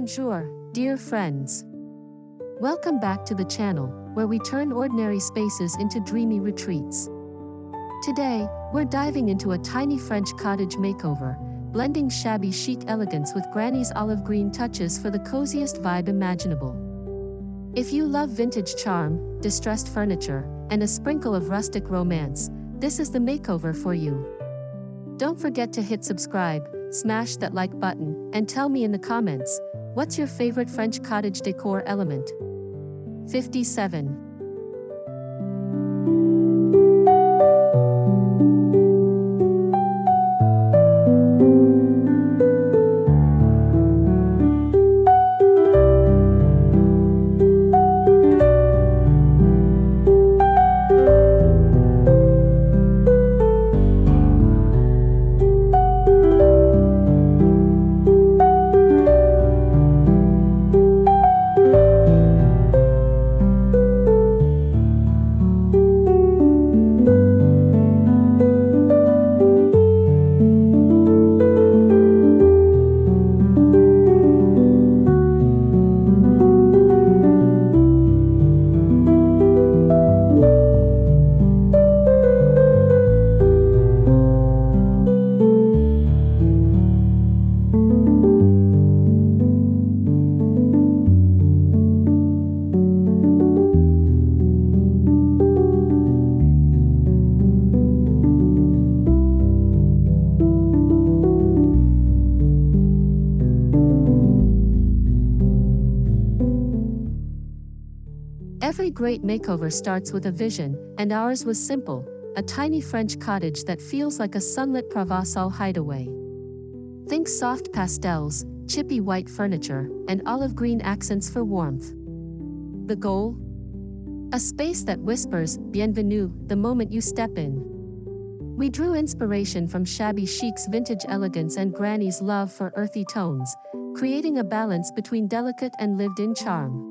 Bonjour, dear friends. Welcome back to the channel, where we turn ordinary spaces into dreamy retreats. Today, we're diving into a tiny French cottage makeover, blending shabby chic elegance with Granny's olive green touches for the coziest vibe imaginable. If you love vintage charm, distressed furniture, and a sprinkle of rustic romance, this is the makeover for you. Don't forget to hit subscribe, smash that like button, and tell me in the comments, what's your favorite French cottage decor element? 57. Every great makeover starts with a vision, and ours was simple, a tiny French cottage that feels like a sunlit Provençal hideaway. Think soft pastels, chippy white furniture, and olive green accents for warmth. The goal? A space that whispers, bienvenue, the moment you step in. We drew inspiration from Shabby Chic's vintage elegance and Granny's love for earthy tones, creating a balance between delicate and lived-in charm.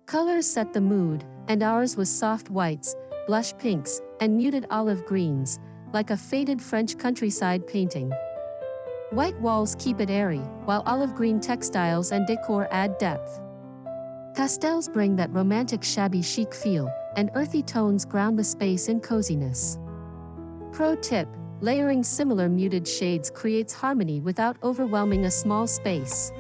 Colors set the mood, and ours was soft whites, blush pinks, and muted olive greens, like a faded French countryside painting. White walls keep it airy, while olive green textiles and decor add depth. Pastels bring that romantic shabby chic feel, and earthy tones ground the space in coziness. Pro tip: layering similar muted shades creates harmony without overwhelming a small space.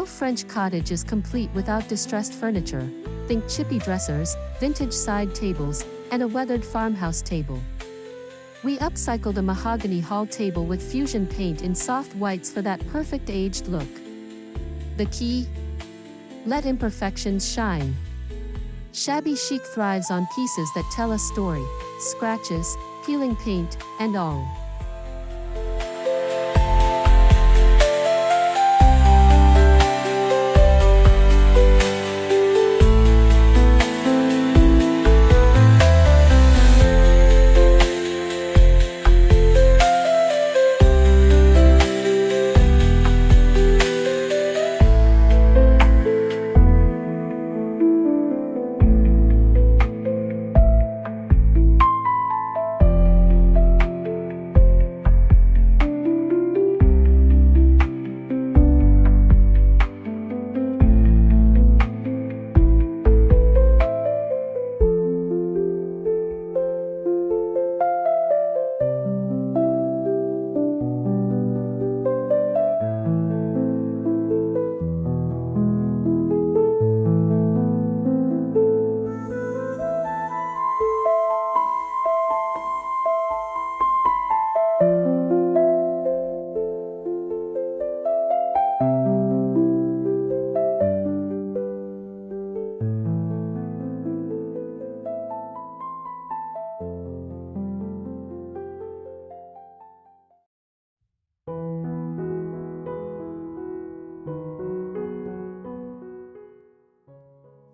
No French cottage is complete without distressed furniture. Think chippy dressers, vintage side tables, and a weathered farmhouse table. We upcycled a mahogany hall table with fusion paint in soft whites for that perfect aged look. The key? Let imperfections shine. Shabby Chic thrives on pieces that tell a story, scratches, peeling paint, and all.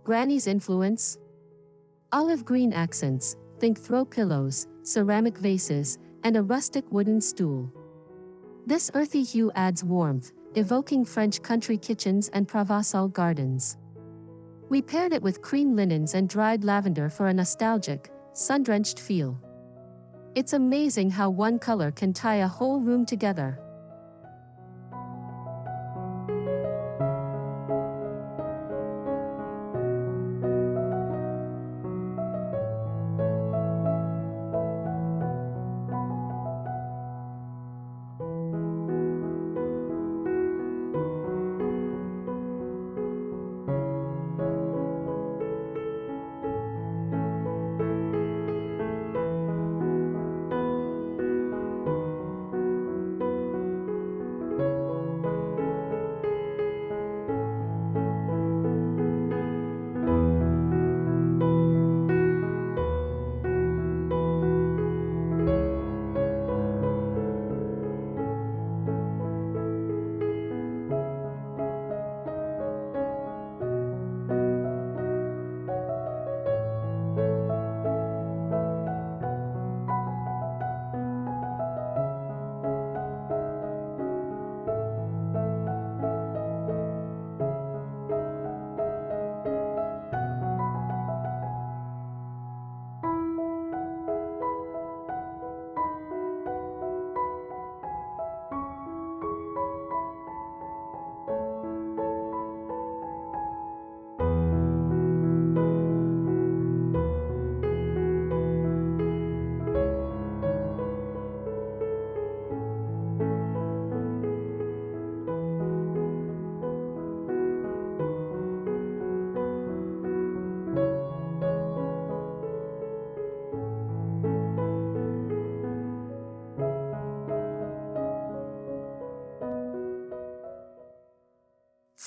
Granny's influence? Olive green accents, think throw pillows, ceramic vases, and a rustic wooden stool. This earthy hue adds warmth, evoking French country kitchens and Provençal gardens. We paired it with cream linens and dried lavender for a nostalgic, sun-drenched feel. It's amazing how one color can tie a whole room together.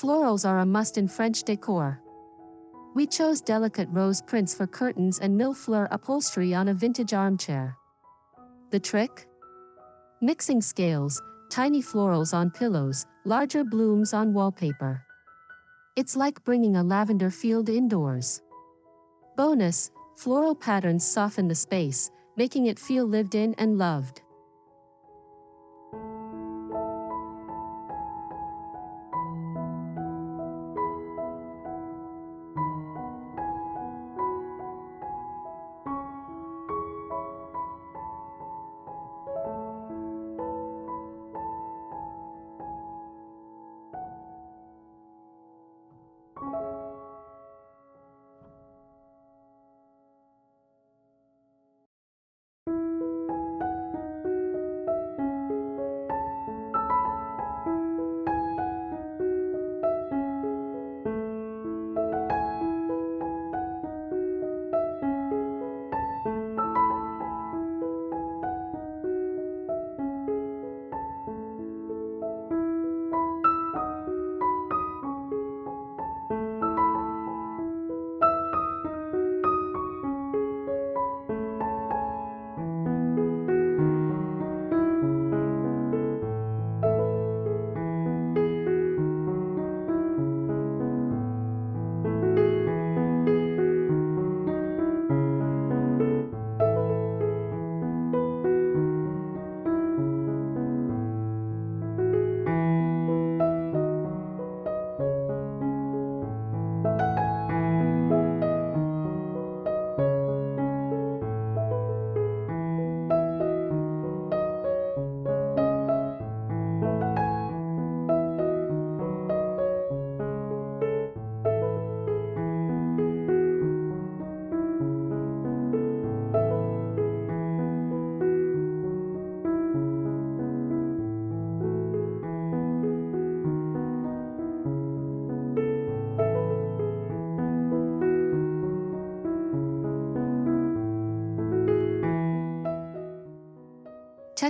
Florals are a must in French decor. We chose delicate rose prints for curtains and mille fleur upholstery on a vintage armchair. The trick? Mixing scales, tiny florals on pillows, larger blooms on wallpaper. It's like bringing a lavender field indoors. Bonus, floral patterns soften the space, making it feel lived in and loved.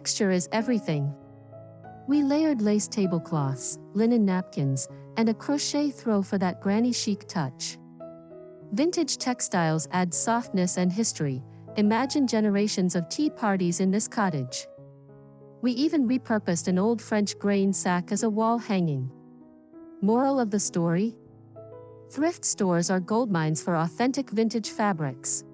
Texture is everything. We layered lace tablecloths, linen napkins, and a crochet throw for that granny chic touch. Vintage textiles add softness and history. Imagine generations of tea parties in this cottage. We even repurposed an old French grain sack as a wall hanging. Moral of the story? Thrift stores are goldmines for authentic vintage fabrics.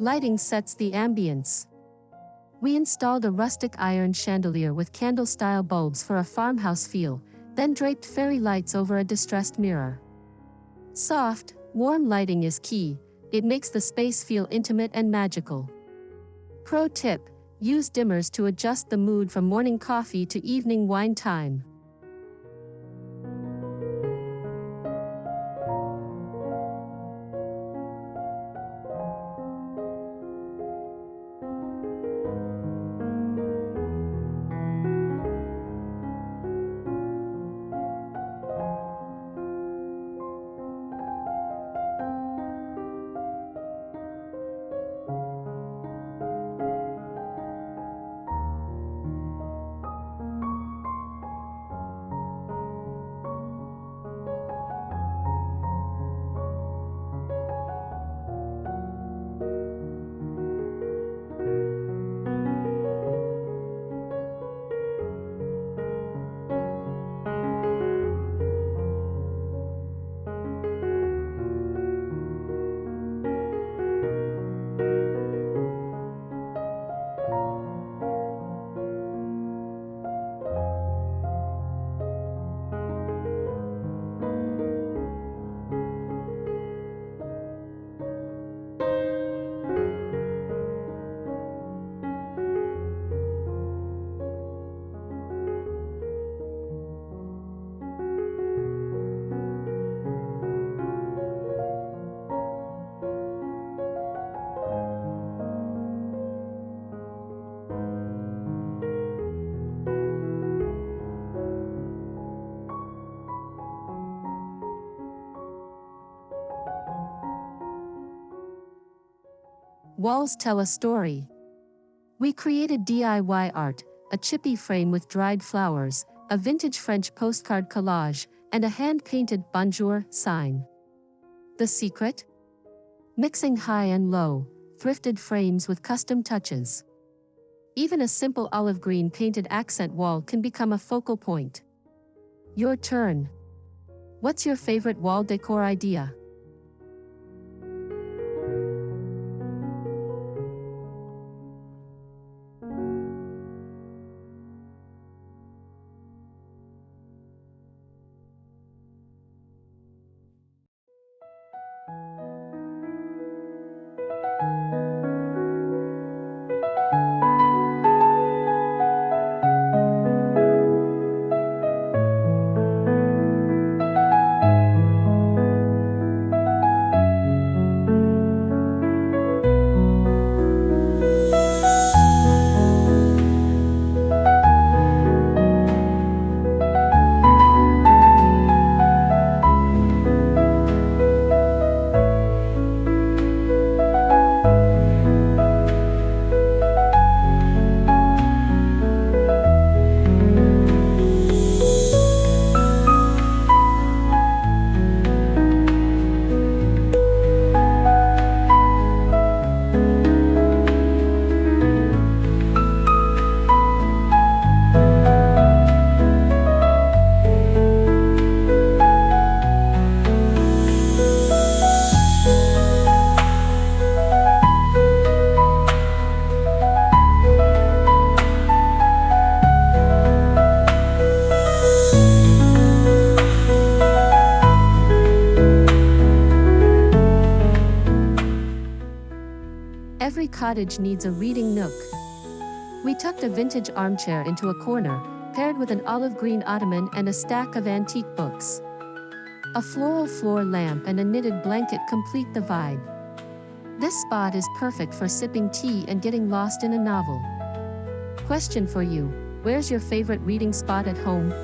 Lighting sets the ambience. We installed a rustic iron chandelier with candle-style bulbs for a farmhouse feel, then draped fairy lights over a distressed mirror. Soft, warm lighting is key. It makes the space feel intimate and magical. Pro tip: use dimmers to adjust the mood from morning coffee to evening wine time. Walls tell a story. We created DIY art, a chippy frame with dried flowers, a vintage French postcard collage, and a hand-painted bonjour sign. The secret? Mixing high and low, thrifted frames with custom touches. Even a simple olive green painted accent wall can become a focal point. Your turn. What's your favorite wall decor idea? cottage needs a reading nook. We tucked a vintage armchair into a corner, paired with an olive green ottoman and a stack of antique books. A floral floor lamp and a knitted blanket complete the vibe. This spot is perfect for sipping tea and getting lost in a novel. Question for you: where's your favorite reading spot at home?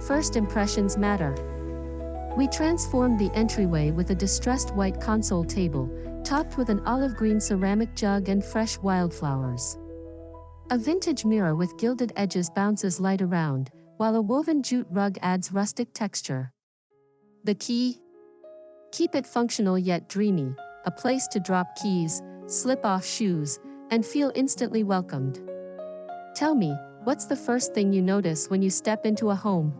First impressions matter. We transformed the entryway with a distressed white console table, topped with an olive green ceramic jug and fresh wildflowers. A vintage mirror with gilded edges bounces light around, while a woven jute rug adds rustic texture. The key? Keep it functional yet dreamy, a place to drop keys, slip off shoes, and feel instantly welcomed. Tell me, what's the first thing you notice when you step into a home?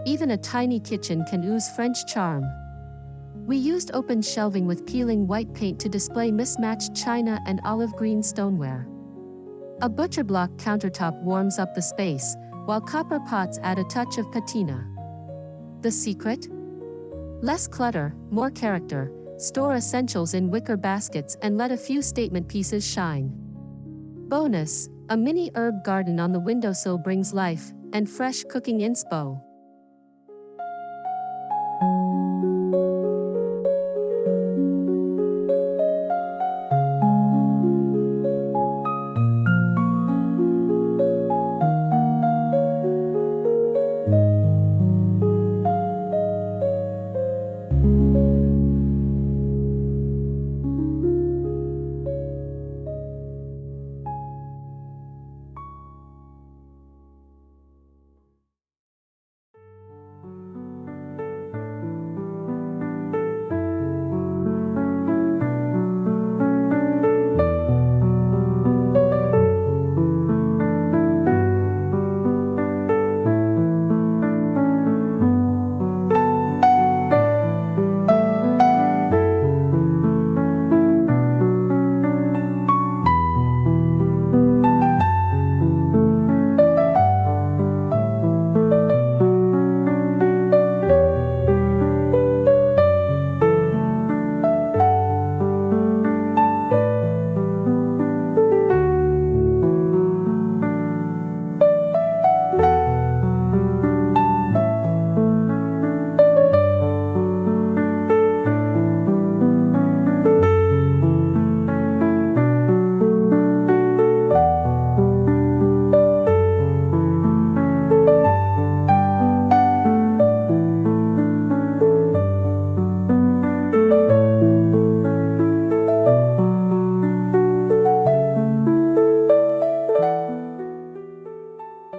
Even a tiny kitchen can ooze French charm. We used open shelving with peeling white paint to display mismatched china and olive green stoneware. A butcher block countertop warms up the space, while copper pots add a touch of patina. The secret? Less clutter, more character. Store essentials in wicker baskets and let a few statement pieces shine. Bonus, a mini herb garden on the windowsill brings life and fresh cooking inspo.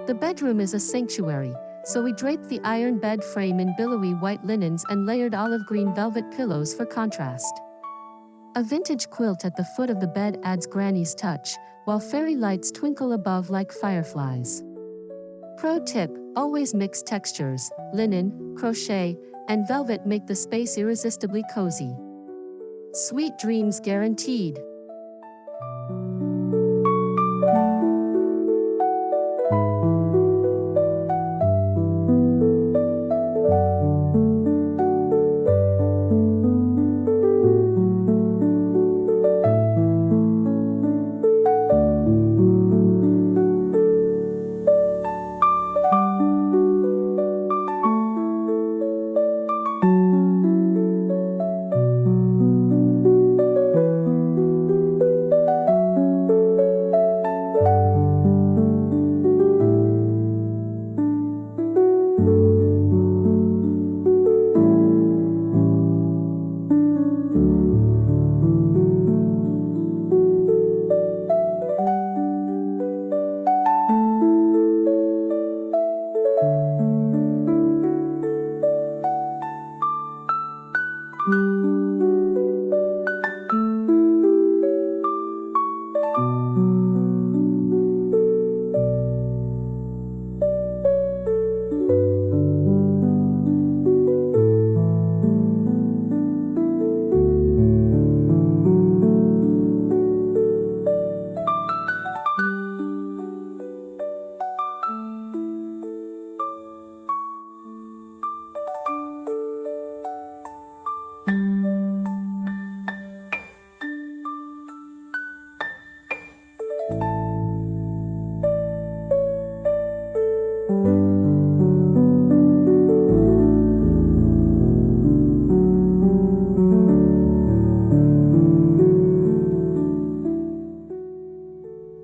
The bedroom is a sanctuary, so we draped the iron bed frame in billowy white linens and layered olive green velvet pillows for contrast. A vintage quilt at the foot of the bed adds Granny's touch, while fairy lights twinkle above like fireflies. Pro tip, always mix textures. Linen, crochet, and velvet make the space irresistibly cozy. Sweet dreams guaranteed.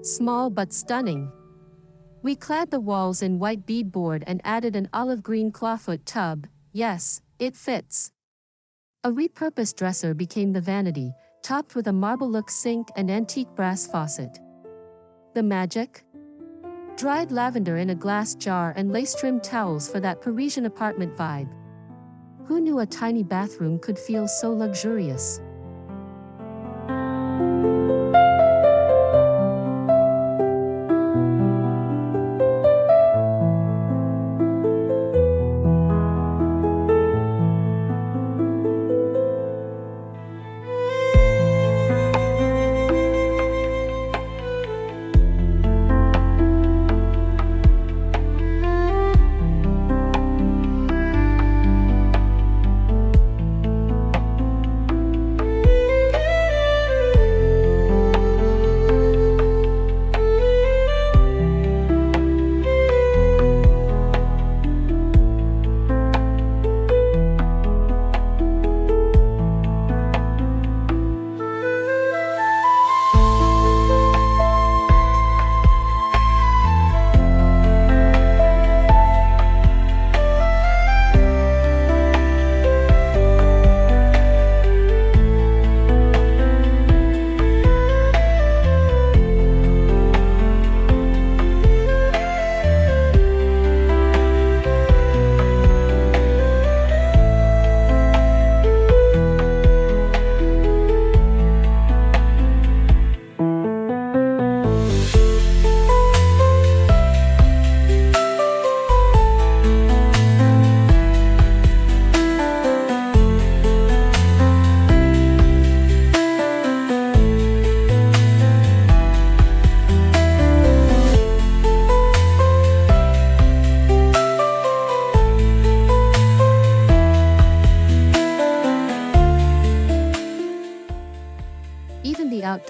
Small but stunning. We clad the walls in white beadboard and added an olive green clawfoot tub. Yes, it fits. A repurposed dresser became the vanity, topped with a marble-look sink and antique brass faucet. The magic? Dried lavender in a glass jar and lace-trimmed towels for that Parisian apartment vibe. Who knew a tiny bathroom could feel so luxurious?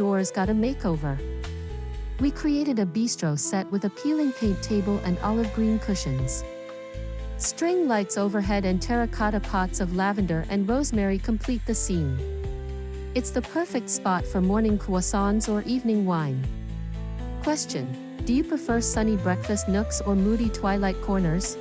doors got a makeover. We created a bistro set with a peeling paint table and olive green cushions. String lights overhead and terracotta pots of lavender and rosemary complete the scene. It's the perfect spot for morning croissants or evening wine. Question: do you prefer sunny breakfast nooks or moody twilight corners?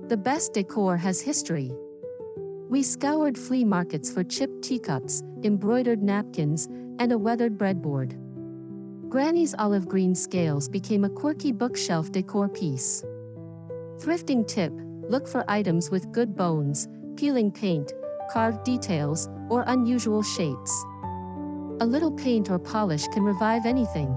The best decor has history. We scoured flea markets for chipped teacups, embroidered napkins, and a weathered breadboard. Granny's olive green scales became a quirky bookshelf decor piece. Thrifting tip: look for items with good bones, peeling paint, carved details, or unusual shapes. A little paint or polish can revive anything.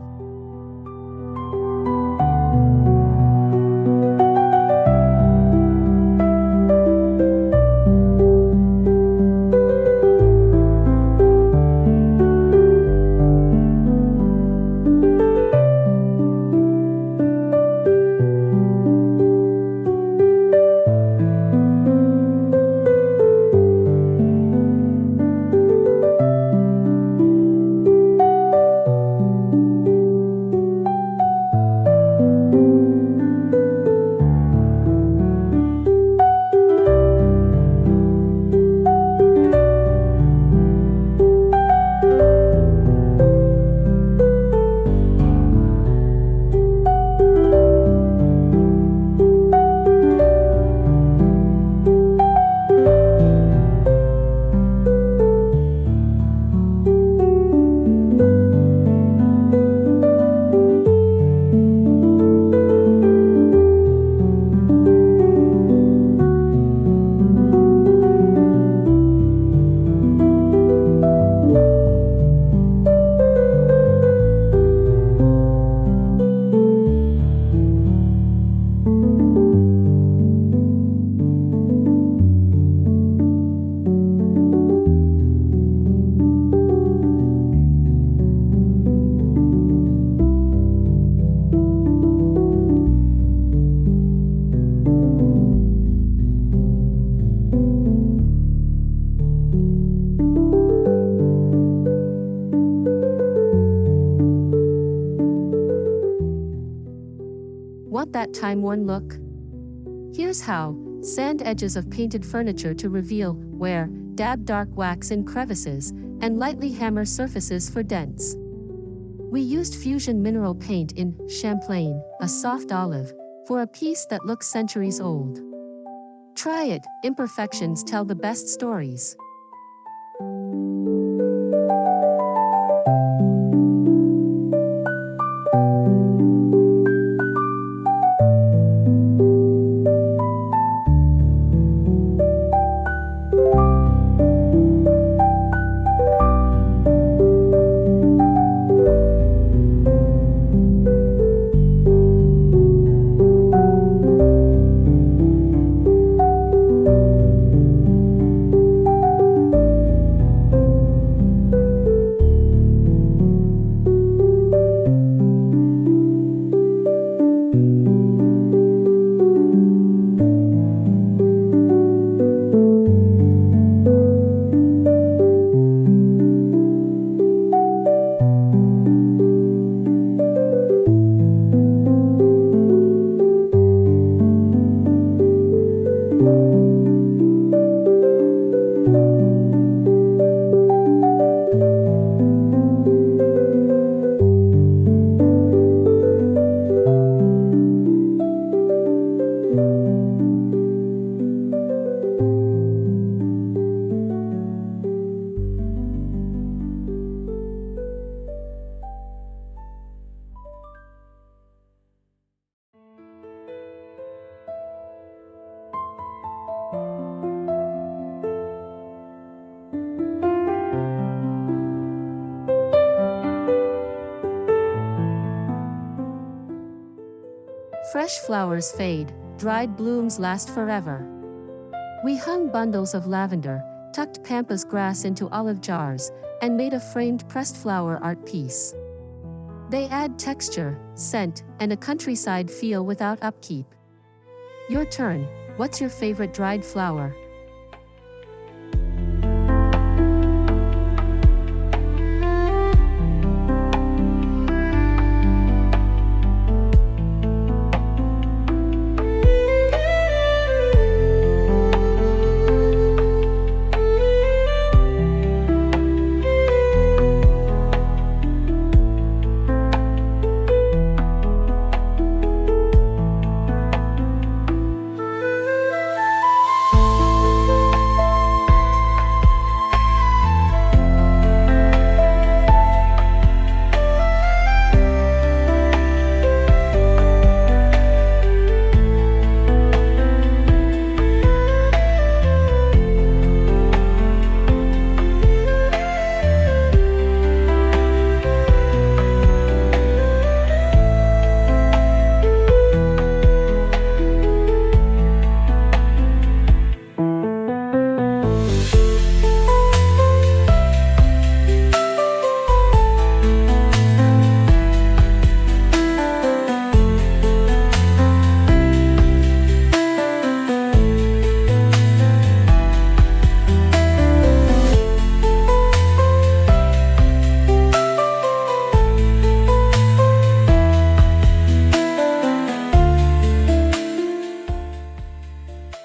Want that time-worn look? Here's how: sand edges of painted furniture to reveal wear, dab dark wax in crevices, and lightly hammer surfaces for dents. We used fusion mineral paint in Champlain, a soft olive, for a piece that looks centuries old. Try it, imperfections tell the best stories. Fresh flowers fade, dried blooms last forever. We hung bundles of lavender, tucked pampas grass into olive jars, and made a framed pressed flower art piece. They add texture, scent, and a countryside feel without upkeep. Your turn. What's your favorite dried flower?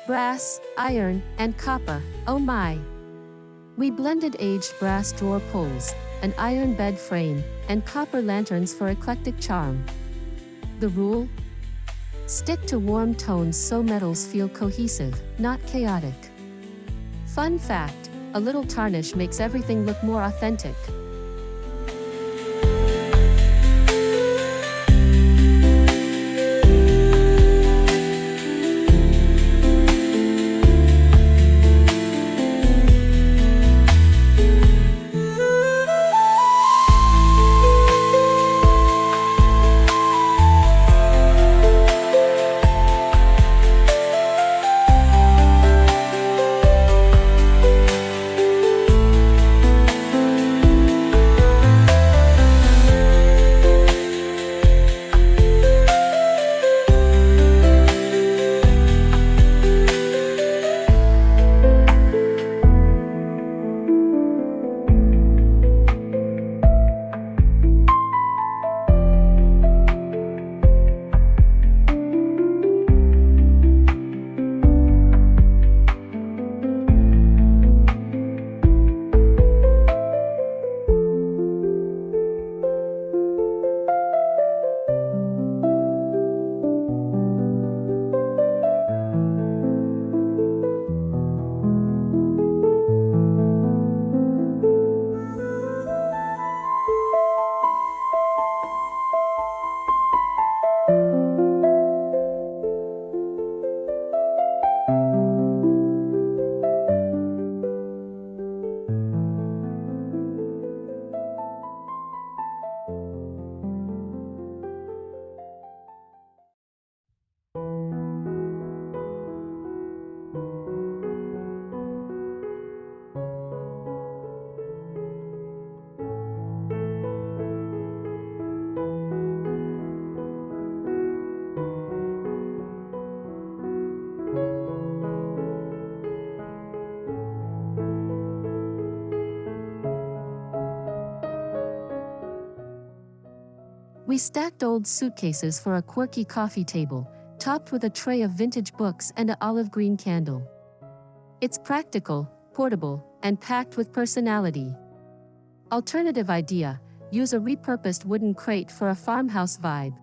Brass, iron, and copper, oh my! We blended aged brass drawer pulls, an iron bed frame, and copper lanterns for eclectic charm. The rule? Stick to warm tones so metals feel cohesive, not chaotic. Fun fact, a little tarnish makes everything look more authentic. We stacked old suitcases for a quirky coffee table, topped with a tray of vintage books and an olive green candle. It's practical, portable, and packed with personality. Alternative idea, use a repurposed wooden crate for a farmhouse vibe.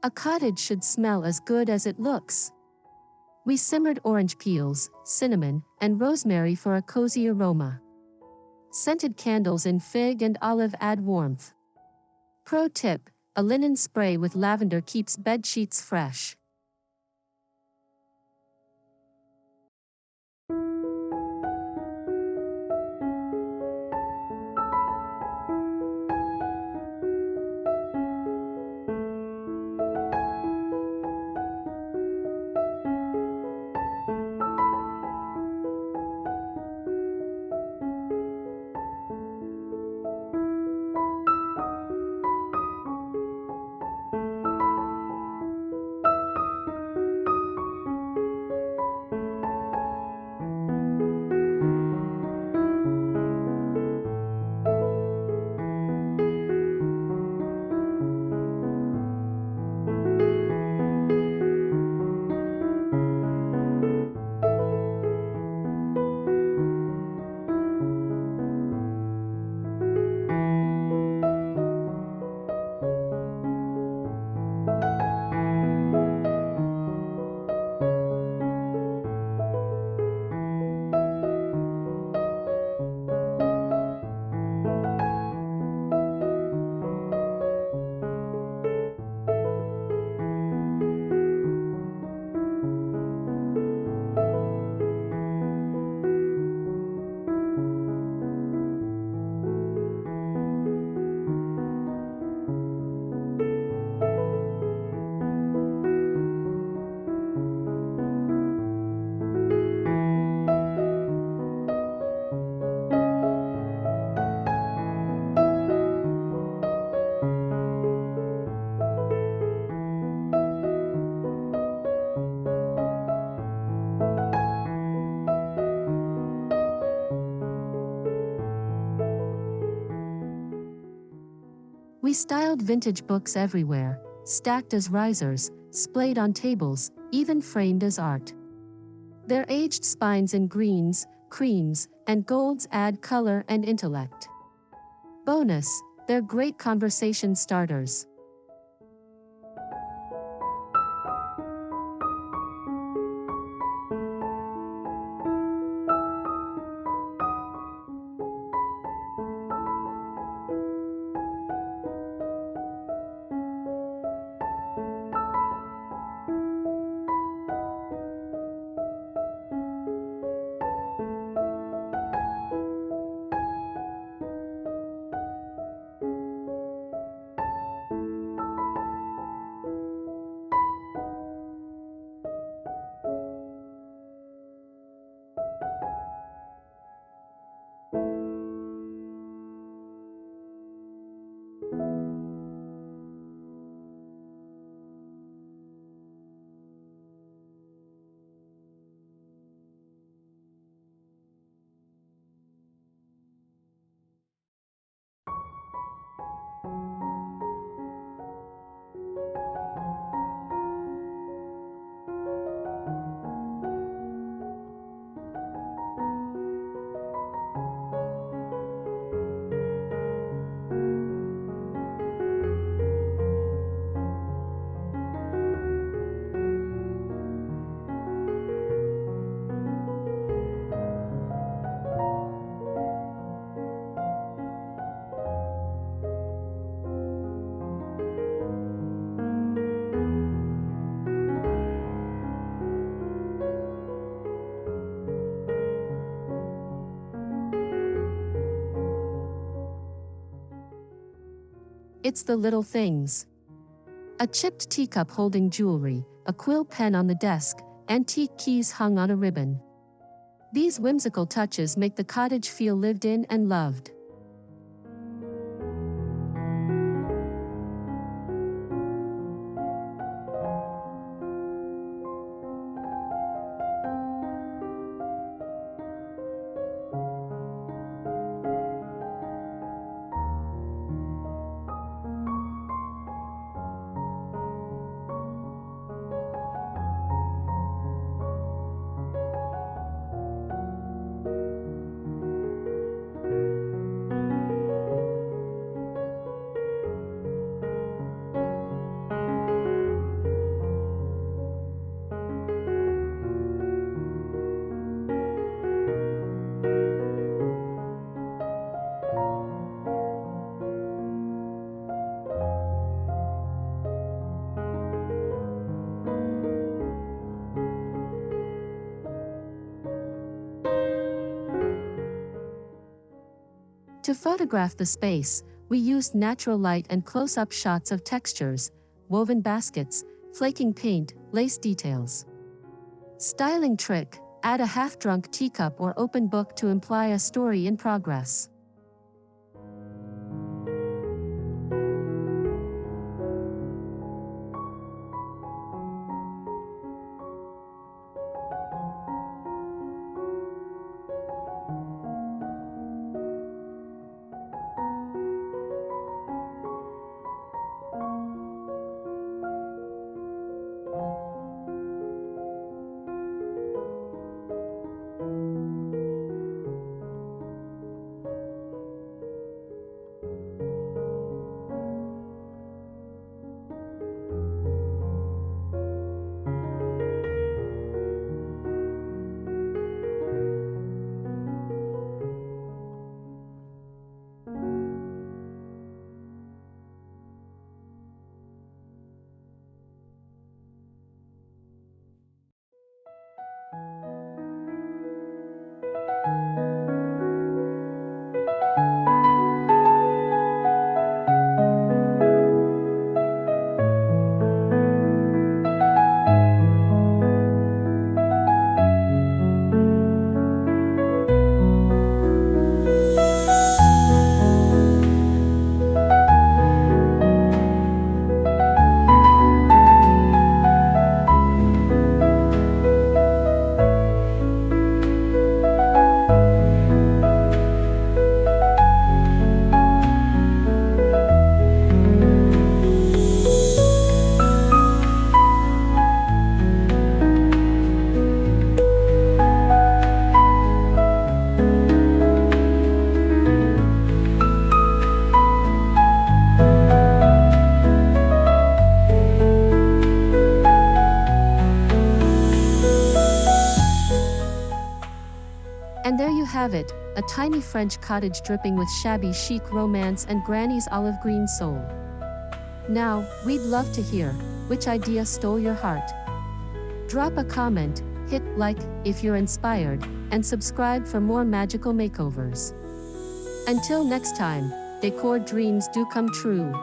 A cottage should smell as good as it looks. We simmered orange peels, cinnamon, and rosemary for a cozy aroma. Scented candles in fig and olive add warmth. Pro tip: a linen spray with lavender keeps bed sheets fresh. We styled vintage books everywhere, stacked as risers, splayed on tables, even framed as art. Their aged spines in greens, creams, and golds add color and intellect. Bonus: they're great conversation starters. It's the little things. A chipped teacup holding jewelry, a quill pen on the desk, antique keys hung on a ribbon. These whimsical touches make the cottage feel lived in and loved. To photograph the space, we used natural light and close-up shots of textures, woven baskets, flaking paint, lace details. Styling trick: add a half-drunk teacup or open book to imply a story in progress. And there you have it, a tiny French cottage dripping with shabby chic romance and Granny's olive green soul. Now, we'd love to hear which idea stole your heart. Drop a comment, hit like if you're inspired, and subscribe for more magical makeovers. Until next time, decor dreams do come true.